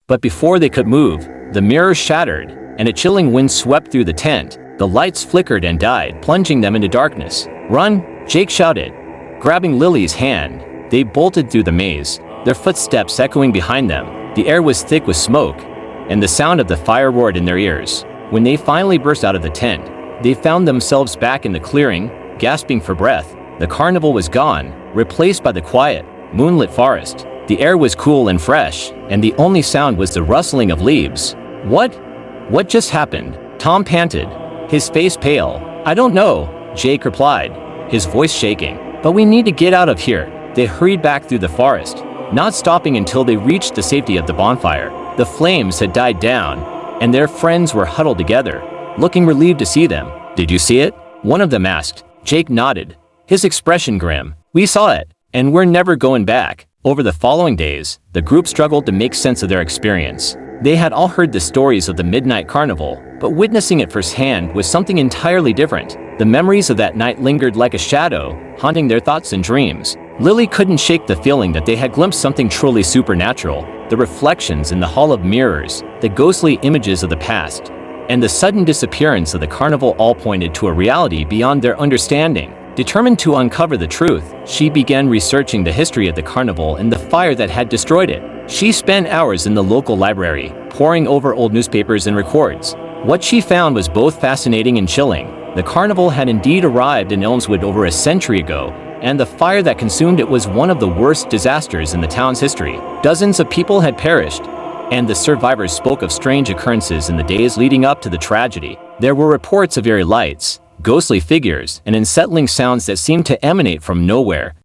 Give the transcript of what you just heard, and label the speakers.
Speaker 1: But before they could move, the mirrors shattered, and a chilling wind swept through the tent. The lights flickered and died, plunging them into darkness. "Run!" Jake shouted. Grabbing Lily's hand, they bolted through the maze, their footsteps echoing behind them. The air was thick with smoke, and the sound of the fire roared in their ears. When they finally burst out of the tent, they found themselves back in the clearing, gasping for breath. The carnival was gone, replaced by the quiet, moonlit forest. The air was cool and fresh, and the only sound was the rustling of leaves. What just happened?" Tom panted, his face pale. "I don't know," Jake replied, his voice shaking. "But we need to get out of here." They hurried back through the forest, not stopping until they reached the safety of the bonfire. The flames had died down, and their friends were huddled together, looking relieved to see them. "Did you see it?" one of them asked. Jake nodded, his expression grim. "We saw it, and we're never going back." Over the following days, the group struggled to make sense of their experience. They had all heard the stories of the Midnight Carnival, but witnessing it firsthand was something entirely different. The memories of that night lingered like a shadow, haunting their thoughts and dreams. Lily couldn't shake the feeling that they had glimpsed something truly supernatural. The reflections in the Hall of Mirrors, the ghostly images of the past, and the sudden disappearance of the carnival all pointed to a reality beyond their understanding. Determined to uncover the truth, she began researching the history of the carnival and the fire that had destroyed it. She spent hours in the local library, poring over old newspapers and records. What she found was both fascinating and chilling. The carnival had indeed arrived in Elmswood over a century ago, and the fire that consumed it was one of the worst disasters in the town's history. Dozens of people had perished, and the survivors spoke of strange occurrences in the days leading up to the tragedy. There were reports of eerie lights, ghostly figures, and unsettling sounds that seemed to emanate from nowhere.